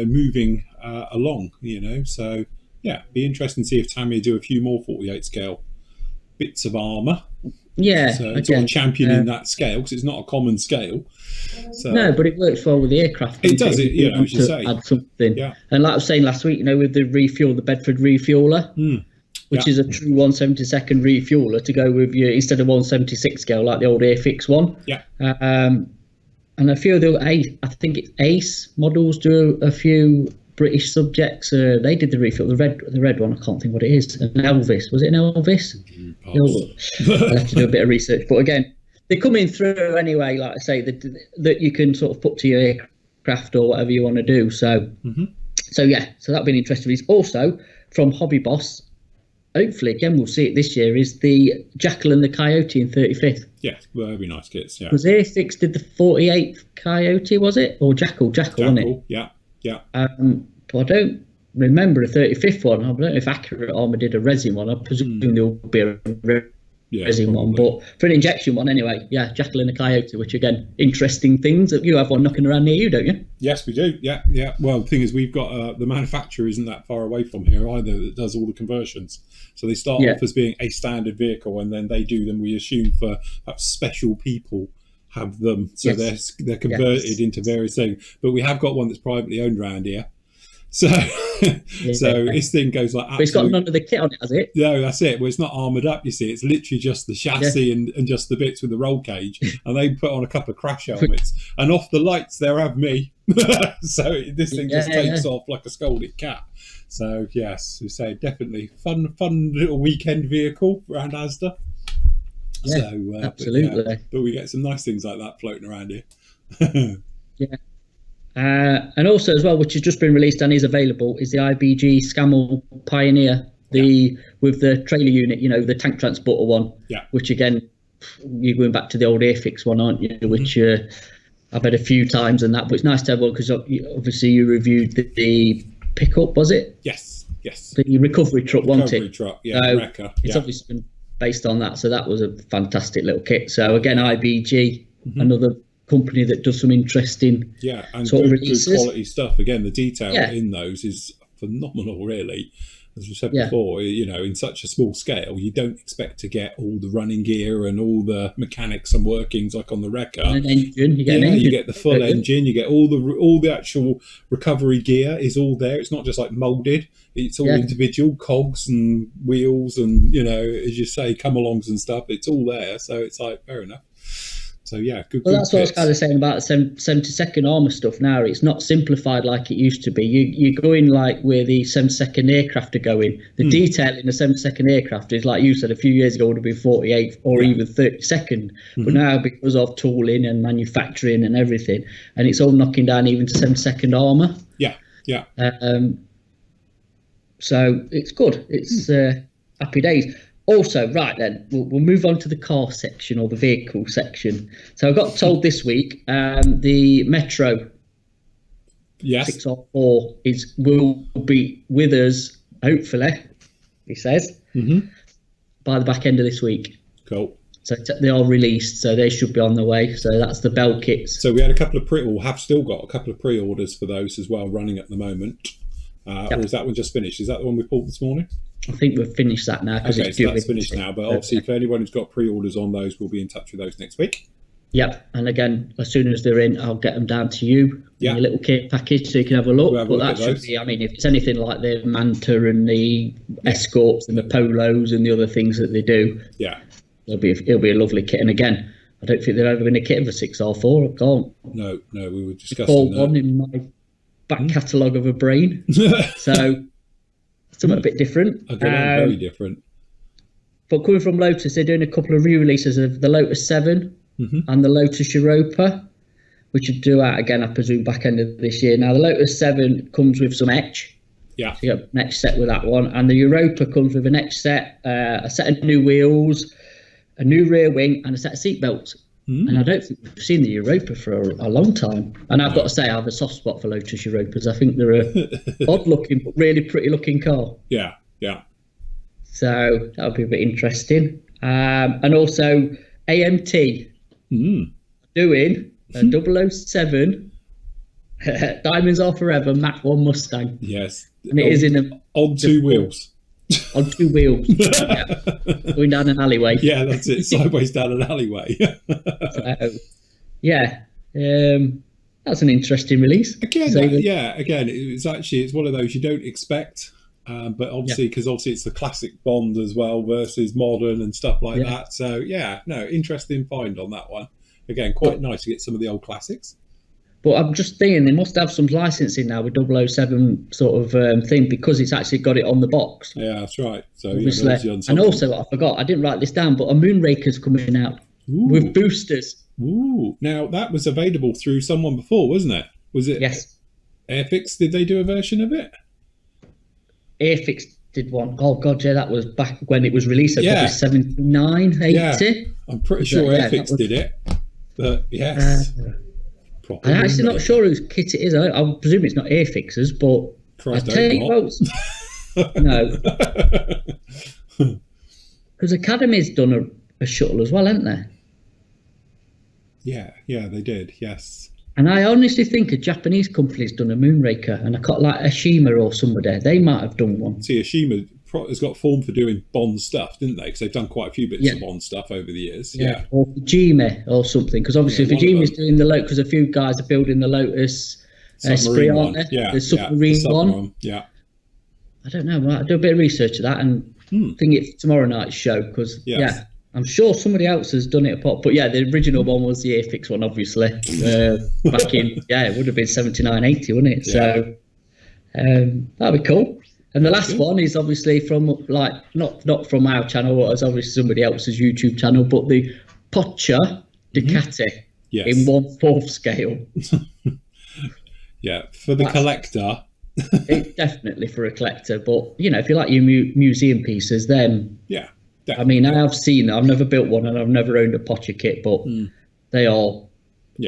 moving along. So yeah, be interesting to see if Tamiya do a few more 48 scale bits of armour. Yeah, so it's sort of championing that scale because it's not a common scale. So, no, but it works well with the aircraft. It does. As you say, add something. Yeah. And like I was saying last week, with the refuel, the Bedford refueler, which is a true 172nd refueler to go with you instead of 176 scale like the old Airfix one. Yeah. And a few of the I think it's Ace models do a few British subjects. They did the refuel, the red one. I can't think what it is. An Elvis, was it an Elvis? I'll have to do a bit of research. But again, they're coming through anyway. Like I say, that you can sort of put to your aircraft or whatever you want to do. So, so that'll be an interesting piece. Also from Hobby Boss, hopefully again we'll see it this year. Is the Jackal and the Coyote in 35th? Yeah, well, that'd be nice kits. Yeah. Was Airfix did the 48th Coyote? Was it or Jackal? Jackal, wasn't it? Yeah. Yeah. But I don't remember a 35th one. I don't know if Accurate Armour did a resin one. I presume there will be a resin one, but for an injection one anyway. Yeah, Jackal and the Coyote, which again, interesting things. You have one knocking around near you, don't you? Yes, we do. Yeah. Well, the thing is, we've got the manufacturer isn't that far away from here either that does all the conversions. So they start off as being a standard vehicle, and then they do them, we assume, for special people have them. So they're converted into various things. But we have got one that's privately owned around here. So, this thing goes like. But it's got none of the kit on it, has it? No, that's it. Well, it's not armoured up. You see, it's literally just the chassis and just the bits with the roll cage, and they put on a couple of crash helmets, and off the lights there have me. So this thing just takes off like a scolded cat. So yes, we say definitely fun little weekend vehicle around Asda. Yeah, so absolutely. But we get some nice things like that floating around here. Yeah. And also as well, which has just been released and is available, is the IBG Scammell Pioneer, with the trailer unit, the tank transporter one. Yeah. Which again, you're going back to the old Airfix one, aren't you? Which I've had a few times and that, but it's nice to have one because obviously you reviewed the pickup, was it? Yes. The recovery truck, wasn't it? Truck, yeah. So Wrecker, it's obviously been based on that, so that was a fantastic little kit. So again, IBG, another company that does some interesting and sort of good releases. Quality stuff. Again, the detail in those is phenomenal, really. As we said before, in such a small scale, you don't expect to get all the running gear and all the mechanics and workings like on the Wrecker. And an engine, you get the full engine, you get all the actual recovery gear is all there. It's not just like moulded; it's all individual cogs and wheels and as you say, come-alongs and stuff. It's all there, so it's like fair enough. So yeah, good. Well, that's what I was kind of saying about the 72nd Armour stuff. Now it's not simplified like it used to be. You go in like where the 72nd aircraft are going. The detail in the 72nd aircraft is, like you said, a few years ago would have been 48th or even 32nd. But now, because of tooling and manufacturing and everything, and it's all knocking down even to 72nd Armour. Yeah. So it's good. It's happy days. Also, right then, we'll move on to the car section or the vehicle section. So I got told this week the Metro 604 will be with us, hopefully, he says, by the back end of this week. Cool. So they are released, so they should be on the way. So that's the bell kits. So we had a couple of have still got a couple of pre-orders for those as well running at the moment. Or is that one just finished? Is that the one we pulled this morning? I think we've finished that now. Okay, so that's finished now. But obviously, if anyone who's got pre-orders on those, we'll be in touch with those next week. Yep. And again, as soon as they're in, I'll get them down to you in your little kit package so you can have a look. But that should be, I mean, if it's anything like the Manta and the Escorts and the Polos and the other things that they do, it'll be a lovely kit. And again, I don't think they've ever been a kit of a 6R4. I can't. No, we were discussing that. One in my back catalogue of a brain. So something a bit different. Again, very different. But coming from Lotus, they're doing a couple of re-releases of the Lotus 7 and the Lotus Europa, which are due out again, I presume, back end of this year. Now, the Lotus 7 comes with some etch. Yeah. So you got an etch set with that one. And the Europa comes with an etch set, a set of new wheels, a new rear wing, and a set of seat belts. And I don't think we've seen the Europa for a long time. And I've got to say, I have a soft spot for Lotus Europas. I think they're a odd-looking, but really pretty-looking car. Yeah. So that'll be a bit interesting. And also, AMT doing a 007 Diamonds Are Forever Mach 1 Mustang. Yes. And it is on two wheels. On two wheels, going down an alleyway. Yeah, that's it. Sideways down an alleyway. That's an interesting release. Again, it's one of those you don't expect, but obviously because it's the classic Bond as well versus modern and stuff like that. So interesting find on that one. Again, quite nice to get some of the old classics. But I'm just thinking they must have some licensing now with 007 sort of thing because it's actually got it on the box. Yeah, that's right. So and also, I forgot, I didn't write this down, but a Moonraker's coming out with boosters. Ooh. Now, that was available through someone before, wasn't it? Was it? Yes. Airfix, did they do a version of it? Airfix did one. Oh, God, yeah, that was back when it was released. Probably 79, 80. Yeah. I'm pretty sure Airfix did it. But, yes. I'm actually not sure whose kit it is. I presume it's not Airfix's, but I Christ, I tell you hope what, no, because Academy's done a shuttle as well, haven't they? Yeah, they did. Yes. And I honestly think a Japanese company's done a Moonraker, and I got like Ashima or somebody. They might have done one. See, Ashima has got form for doing Bond stuff, didn't they? Because they've done quite a few bits Yeah. of Bond stuff over the years. Yeah. Or Fujime or something, because obviously Yeah, one of Fujime's them. doing the Lotus, because a few guys are building the Lotus Esprit, Submarine aren't one. they? Yeah. The submarine the one. Yeah. I don't know. I'll do a bit of research of that and think it's tomorrow night's show, because Yes. I'm sure somebody else has done it. But yeah, the original one was the Airfix one, obviously. Back in it would have been 79, 80, wouldn't it? Yeah. So that'd be cool. And the last one is obviously from, like, not from our channel, it's obviously somebody else's YouTube channel, but the Pocha Ducati in 1/4 scale. Yeah, for the collector. It's definitely for a collector, but if you like your museum pieces, then yeah, definitely. I mean, I've seen, I've never built one and I've never owned a Pocha kit, but they are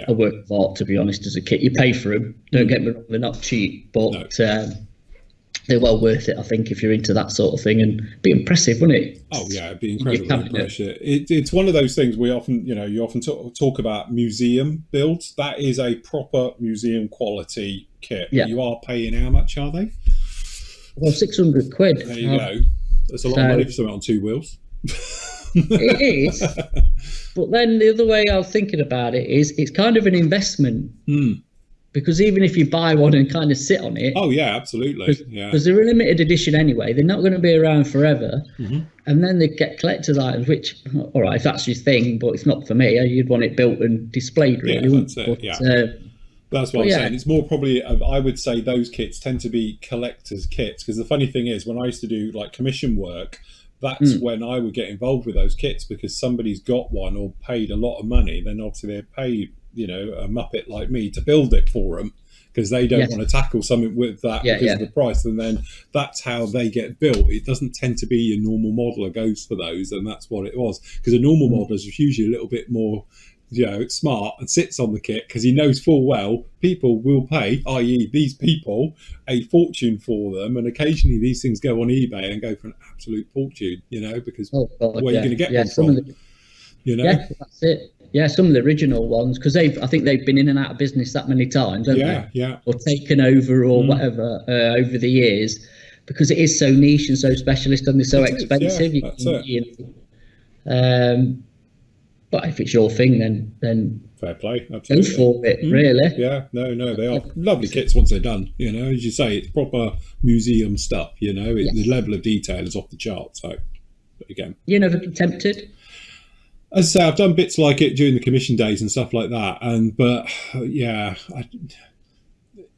a work of art, to be honest. As a kit, you pay for them. Don't get me wrong, they're not cheap, but they're well worth it, I think, if you're into that sort of thing. And it'd be impressive, wouldn't it? Oh yeah, it'd be incredibly impressive. It's one of those things we often, you often talk about museum builds. That is a proper museum quality kit. Yeah. You are paying, how much are they? Well, 600 quid. There you go. That's a lot of money for something on two wheels. It is. But then the other way I was thinking about it is it's kind of an investment. Because even if you buy one and kind of sit on it, oh yeah, absolutely, because they're a limited edition anyway, they're not going to be around forever. And then they get collector's items, which, all right, if that's your thing, but it's not for me. You'd want it built and displayed, really. Yeah, that's it. But, that's what I'm saying. It's more probably, I would say those kits tend to be collector's kits, because the funny thing is, when I used to do like commission work, that's when I would get involved with those kits, because somebody's got one or paid a lot of money. Then obviously they're paid, a muppet like me to build it for them, because they don't want to tackle something with that because of the price. And then that's how they get built. It doesn't tend to be your normal modeler goes for those, and that's what it was. Because a normal modeler is usually a little bit more smart and sits on the kit, because he knows full well people will pay, i.e. these people, a fortune for them. And occasionally these things go on eBay and go for an absolute fortune, because where are you going to get one from? Yeah, that's it. Yeah, some of the original ones, because I think they've been in and out of business that many times, haven't they? Yeah. Or taken over or whatever over the years, because it is so niche and so specialist and they're so expensive. That's it. But if it's your thing, then fair play. Absolutely. Go for it, really. Yeah, no, they are lovely kits once they're done. As you say, it's proper museum stuff. The level of detail is off the chart. So, again, you never been tempted? As I say, I've done bits like it during the commission days and stuff like that.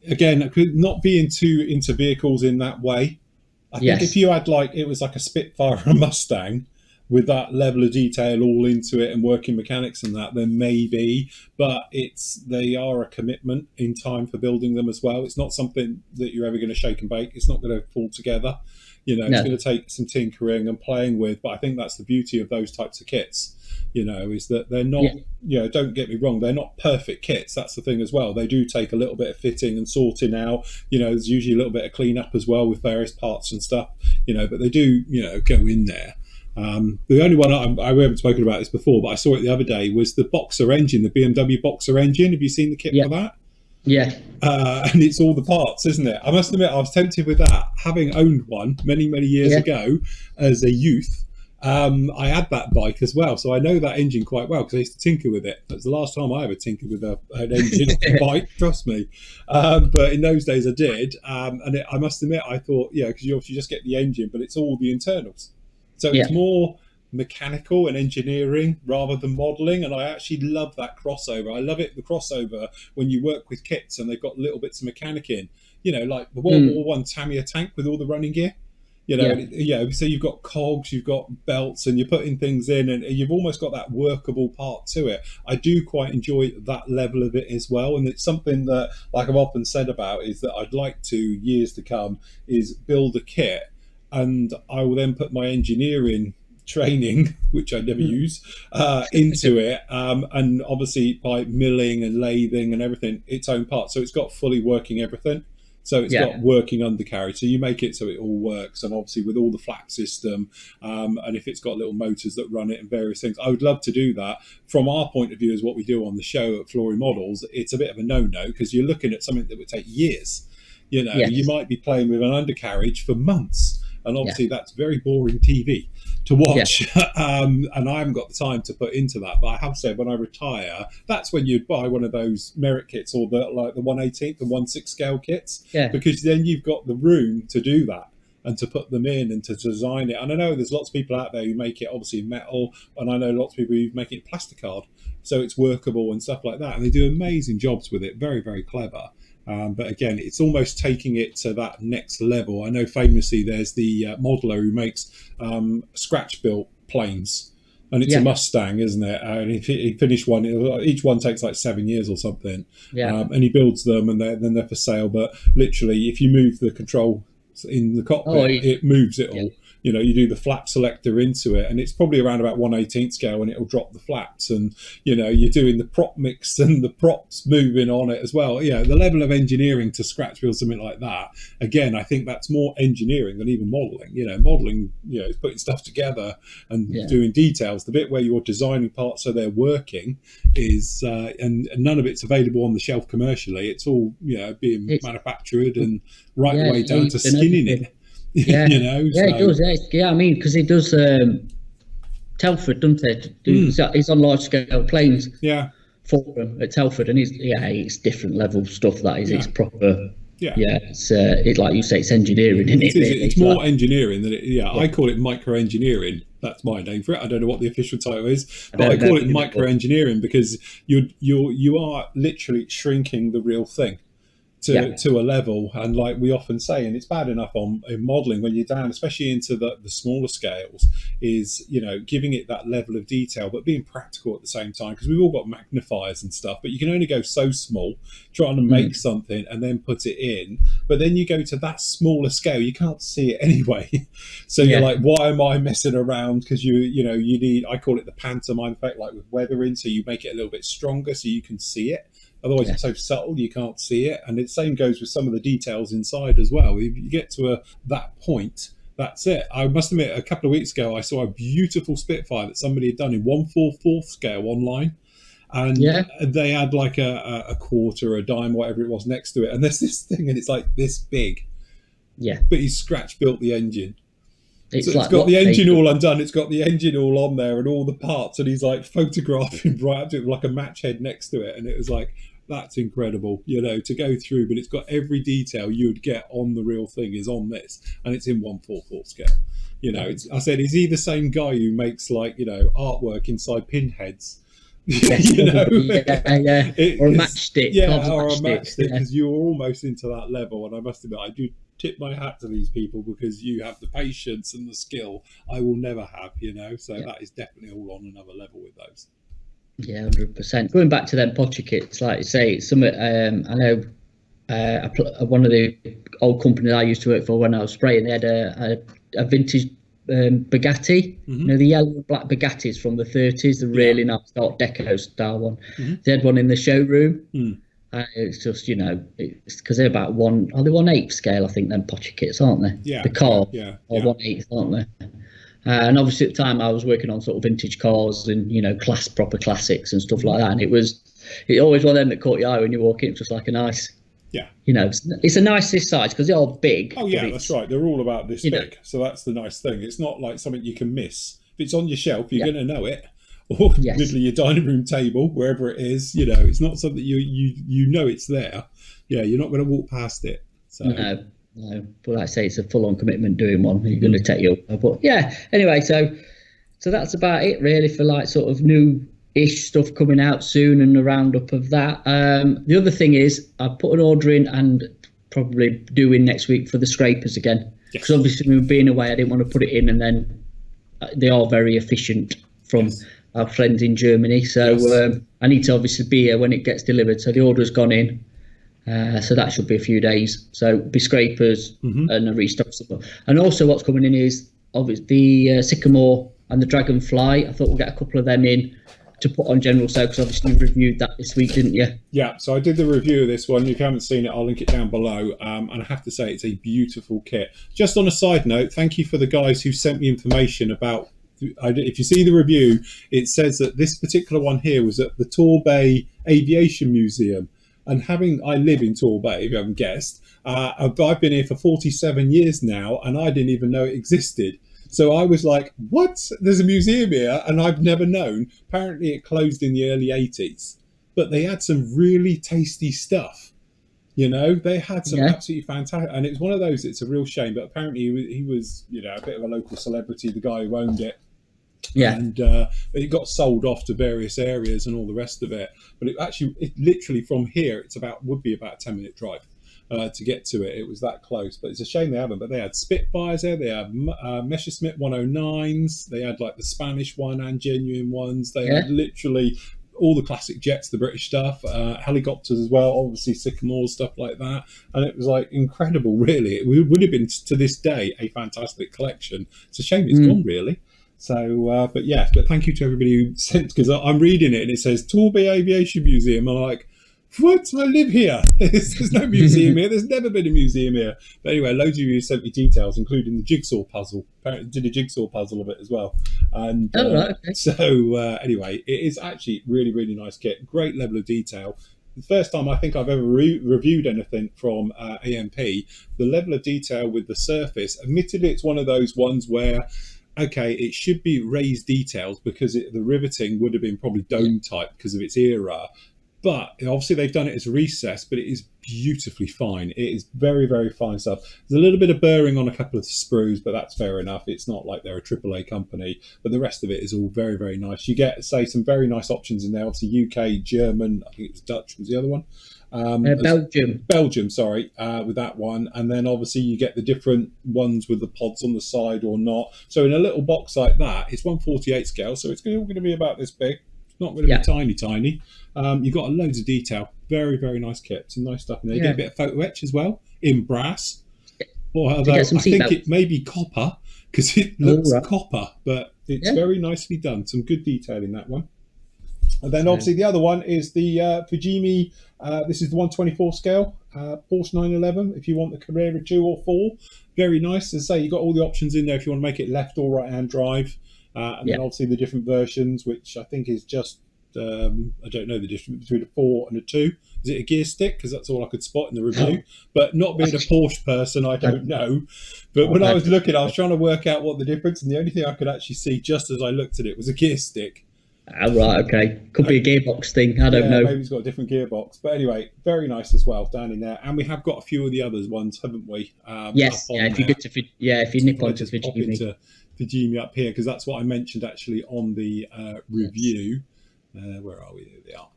Again, I could not be into vehicles in that way. I think if you had it was like a Spitfire or a Mustang with that level of detail all into it and working mechanics and that, then maybe. But they are a commitment in time for building them as well. It's not something that you're ever going to shake and bake. It's not going to fall together. It's going to take some tinkering and playing with. But I think that's the beauty of those types of kits. Is that they're not, don't get me wrong, they're not perfect kits. That's the thing as well. They do take a little bit of fitting and sorting out. There's usually a little bit of cleanup as well with various parts and stuff, but they do, go in there. The only one I haven't spoken about this before, but I saw it the other day, was the Boxer engine, the BMW Boxer engine. Have you seen the kit for that? Yeah. And it's all the parts, isn't it? I must admit, I was tempted with that, having owned one many, many years ago as a youth. I had that bike as well, so I know that engine quite well, because I used to tinker with it. That's the last time I ever tinkered with an engine on a bike, trust me. But in those days I did, and I must admit, I thought, because you obviously just get the engine, but it's all the internals. So it's more mechanical and engineering rather than modelling, and I actually love that crossover. I love it, the crossover, when you work with kits and they've got little bits of mechanic in, like the World War I Tamiya tank with all the running gear. So you've got cogs, you've got belts, and you're putting things in, and you've almost got that workable part to it. I do quite enjoy that level of it as well, and it's something that, like I've often said about, is that I'd like to, years to come, is build a kit, and I will then put my engineering training, which I never use, into it, and obviously by milling and lathing and everything, its own part, so it's got fully working everything. So it's got working undercarriage. So you make it so it all works, and obviously with all the flap system, and if it's got little motors that run it and various things, I would love to do that. From our point of view, as what we do on the show at Flory Models, it's a bit of a no-no because you're looking at something that would take years. You know, you might be playing with an undercarriage for months, and obviously that's very boring TV to watch. And I haven't got the time to put into that. But I have said when I retire, that's when you'd buy one of those merit kits or the 1/18th and 1/6 scale kits, because then you've got the room to do that and to put them in and to design it. And I know there's lots of people out there who make it obviously in metal, and I know lots of people who make it plasticard, so it's workable and stuff like that. And they do amazing jobs with it. Very, very clever. But again, it's almost taking it to that next level. I know famously there's the modeler who makes scratch-built planes, and it's a Mustang, isn't it? And if he finished one, each one takes like 7 years or something. And he builds them, and then they're for sale. But literally, if you move the control in the cockpit, it moves it all. You know, you do the flap selector into it, and it's probably around about 1/18 scale, and it'll drop the flaps. And you know, you're doing the prop mix and the props moving on it as well. Yeah, the level of engineering to scratch build something like that. Again, I think that's more engineering than even modelling. You know, modelling, you know, is putting stuff together and doing details. The bit where you're designing parts so they're working is, and none of it's available on the shelf commercially. It's all, you know, being manufactured and right the way down to skinning it. You know, it does. I mean, because it does Telford, doesn't it? He's on large scale planes. For them at Telford, and it's different level stuff. That is, it's proper. It's like you say, it's engineering, isn't it? It's more engineering than it. I call it micro engineering. That's my name for it. I don't know what the official title is, but I call it micro engineering because you are literally shrinking the real thing to a level. And like we often say, and it's bad enough in modelling when you're down, especially into the smaller scales, is, you know, giving it that level of detail, but being practical at the same time, because we've all got magnifiers and stuff, but you can only go so small trying to make something and then put it in. But then you go to that smaller scale, you can't see it anyway. So you're like, why am I messing around? Because you need, I call it the pantomime effect, like with weathering, so you make it a little bit stronger so you can see it. Otherwise, it's so subtle you can't see it. And the same goes with some of the details inside as well. If you get to that point, that's it. I must admit, a couple of weeks ago, I saw a beautiful Spitfire that somebody had done in 1/4 scale online. And they had like a quarter, a dime, whatever it was next to it. And there's this thing, and it's like this big. But he scratch built the engine. It's got the engine all undone. It's got the engine all on there and all the parts. And he's like photographing right up to it with like a match head next to it. And it was like, that's incredible, you know, to go through. But it's got every detail you'd get on the real thing is on this. And it's in 1/4 scale. You know, I said, is he the same guy who makes like, you know, artwork inside pinheads? You know? Or a matchstick. Or a matchstick, because you're almost into that level. And I must admit, I do tip my hat to these people, because you have the patience and the skill I will never have, you know. So that is definitely all on another level with those. 100%. Going back to them Potcher kits, like you say, it's something I know. One of the old companies I used to work for when I was spraying, they had a vintage Bugatti, you know, the yellow and black Bugattis from the 30s, the really nice Art Deco style one. They had one in the showroom. It's just, you know, it's because they're about 1/8 scale, I think, them Potcher kits, aren't they? The car, or 1/8, aren't they? And obviously at the time I was working on sort of vintage cars and, you know, proper classics and stuff like that. And it always one of them that caught your eye when you walk in. It's just like a nice, you know, it's a nice this size because they're all big. Oh yeah, that's right. They're all about this big. So that's the nice thing. It's not like something you can miss. If it's on your shelf, you're going to know it. Or middle of your dining room table, wherever it is, you know, it's not something you know it's there. You're not going to walk past it. So. No, but like I say, it's a full-on commitment doing one. You're going to take you. But anyway, so that's about it really for like sort of new-ish stuff coming out soon and a roundup of that. The other thing is I've put an order in and probably doing next week for the scrapers again. Because obviously with being away, I didn't want to put it in, and then they are very efficient from our friends in Germany. So I need to obviously be here when it gets delivered. So the order's gone in. So that should be a few days. So be scrapers and a restock stuff. And also what's coming in is obviously the Sycamore and the Dragonfly. I thought we'll get a couple of them in to put on general sale, because obviously you reviewed that this week, didn't you? Yeah, so I did the review of this one. If you haven't seen it, I'll link it down below. And I have to say, it's a beautiful kit. Just on a side note, thank you for the guys who sent me information about. If you see the review, it says that this particular one here was at the Torbay Aviation Museum. And I live in Torbay, if you haven't guessed. I've been here for 47 years now, and I didn't even know it existed. So I was like, what? There's a museum here, and I've never known. Apparently it closed in the early 80s. But they had some really tasty stuff. You know, they had some absolutely fantastic. And it's one of those, it's a real shame. But apparently he was, you know, a bit of a local celebrity, the guy who owned it. Yeah. And it got sold off to various areas and all the rest of it. But it literally from here, would be about a 10-minute drive. To get to it. It was that close, but it's a shame they haven't. But they had Spitfires there, they had Messerschmitt 109s, they had like the Spanish one and genuine ones, they had literally all the classic jets, the British stuff, helicopters as well, obviously Sycamores, stuff like that. And it was like incredible, really. It would have been to this day a fantastic collection. It's a shame it's gone, really. So, but thank you to everybody who sent, because I'm reading it and it says Torbay Aviation Museum. I'm like, what? I live here. There's no museum here. There's never been a museum here. But anyway, loads of you sent me details, including the jigsaw puzzle. Apparently did a jigsaw puzzle of it as well. And so anyway, it is actually really, really nice kit. Great level of detail. The first time I think I've ever reviewed anything from AMP, the level of detail with the surface, admittedly it's one of those ones where, okay, it should be raised details because the riveting would have been probably dome type because of its era. But obviously they've done it as recessed, but it is beautifully fine. It is very, very fine stuff. There's a little bit of burring on a couple of sprues, but that's fair enough. It's not like they're a AAA company, but the rest of it is all very, very nice. You get, say, some very nice options in there. Obviously UK, German, I think it was Dutch was the other one. Belgium, sorry, with that one. And then obviously you get the different ones with the pods on the side or not. So in a little box like that, it's 1/48 scale, so it's all going to be about this big. Not going to be tiny. You've got loads of detail. Very, very nice kit. Some nice stuff in there. You get a bit of photo etch as well in brass. Although I think it may be copper because it looks copper, but it's very nicely done. Some good detail in that one. And then obviously the other one is the Fujimi. This is the 1/24 scale Porsche 911. If you want the Carrera 2 or 4, very nice. As I say, you've got all the options in there if you want to make it left or right hand drive. And then obviously the different versions, which I think is just, I don't know the difference between a 4 and a 2. Is it a gear stick? Because that's all I could spot in the review. But not being a Porsche person, I don't know. But when I was looking, I was trying to work out what the difference, and the only thing I could actually see just as I looked at it was a gear stick. Oh, right, okay. Could be a gearbox thing, I don't know. Maybe it's got a different gearbox. But anyway, very nice as well down in there. And we have got a few of the others ones, haven't we? Yes, if you nip onto Fujimi up here, because that's what I mentioned actually on the review. Where are we? There they are.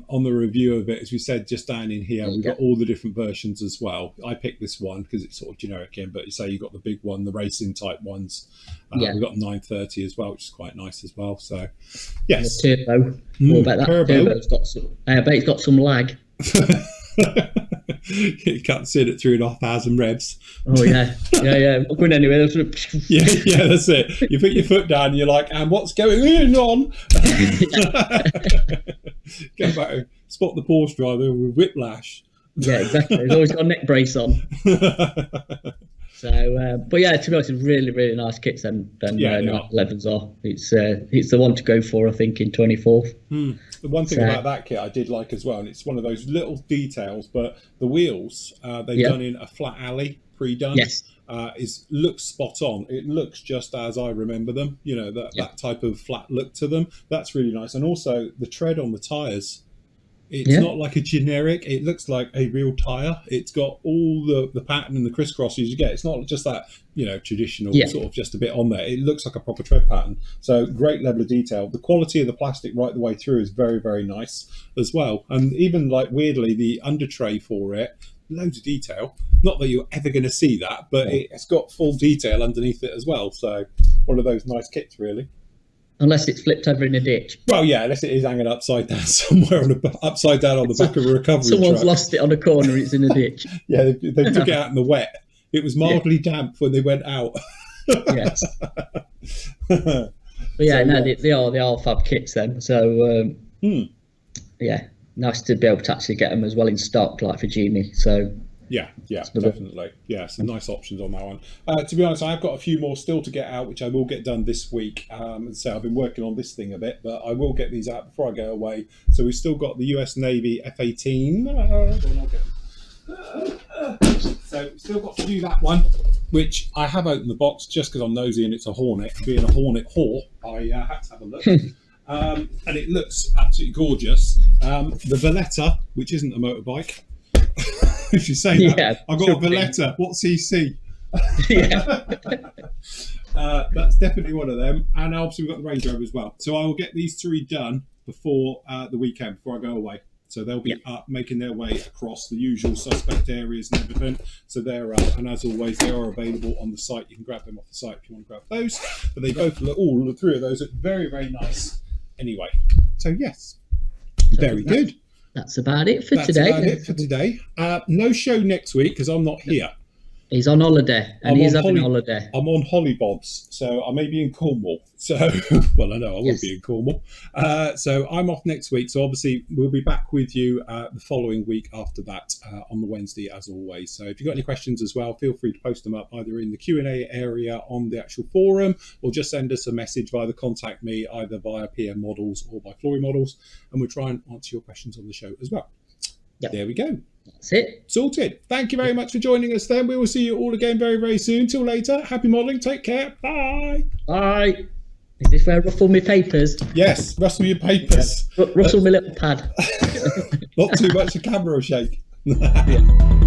On the review of it, as we said, just down in here, we've got all the different versions as well. I picked this one because it's sort of generic in, but you say you've got the big one, the racing type ones. We've got 930 as well, which is quite nice as well. So, yes. The turbo. What about that? Turbo's got some, I bet it's got some lag. You can't see it at 3,500 revs. Oh yeah. Not going anywhere. yeah, that's it. You put your foot down and you're like, and what's going on? Go back and spot the Porsche driver with whiplash. Yeah, exactly. He's always got a neck brace on. So, but yeah, to be honest, it's really, really nice kits. Than 911s are. It's the one to go for, I think, in 24th. The one thing about that kit I did like as well, and it's one of those little details, but the wheels they've done in a flat alley, pre-done. Yes. Looks spot on. It looks just as I remember them. You know, that type of flat look to them. That's really nice. And also the tread on the tyres. It's not like a generic. It looks like a real tyre. It's got all the pattern and the crisscrosses you get. It's not just that, you know, traditional sort of just a bit on there. It looks like a proper tread pattern. So great level of detail. The quality of the plastic right the way through is very, very nice as well. And even like weirdly, the under tray for it, loads of detail. Not that you're ever going to see that, but it's got full detail underneath it as well. So one of those nice kits, really. Unless it's flipped over in a ditch. Well, yeah, unless it is hanging upside down somewhere upside down on the back of a recovery Someone's truck. Lost it on a corner. It's in a ditch. Yeah, they took it out in the wet. It was mildly damp when they went out. Yes. But yeah, So, no, they are fab kits then. So yeah, nice to be able to actually get them as well in stock, like for Genie. So yeah, definitely. Yeah, some nice options on that one. To be honest, I've got a few more still to get out, which I will get done this week. And so I've been working on this thing a bit, but I will get these out before I go away. So we've still got the US Navy F-18. So we've still got to do that one, which I have opened the box just because I'm nosy and it's a Hornet. Being a Hornet whore, I had to have a look. And it looks absolutely gorgeous. The Valletta, which isn't a motorbike. If you say that, yeah, I've got a Valletta. What's CC? Yeah. That's definitely one of them. And obviously we've got the Range Rover as well. So I will get these 3 done before the weekend, before I go away. So they'll be up, making their way across the usual suspect areas and everything. So they're up, and as always, they are available on the site. You can grab them off the site if you want to grab those. But they both look, all the 3 of those look very, very nice. Anyway, so yes, very good. That's about it for today. That's about it for today. No show next week because I'm not here. He's on holiday, and he's having holiday. I'm on hollybobs, so I may be in Cornwall. So, well, I know I will be in Cornwall. So I'm off next week. So obviously we'll be back with you the following week after that on the Wednesday, as always. So if you've got any questions as well, feel free to post them up either in the Q&A area on the actual forum, or just send us a message via the contact me, either via PM Models or by Flory Models, and we'll try and answer your questions on the show as well. Yep. There we go. That's it. Sorted. Thank you very much for joining us then. We will see you all again very, very soon. Till later. Happy modelling. Take care. Bye. Bye. Is this where I ruffle my papers? Yes, rustle your papers. Yeah. Rustle my little pad. Not too much, the camera will shake. Yeah.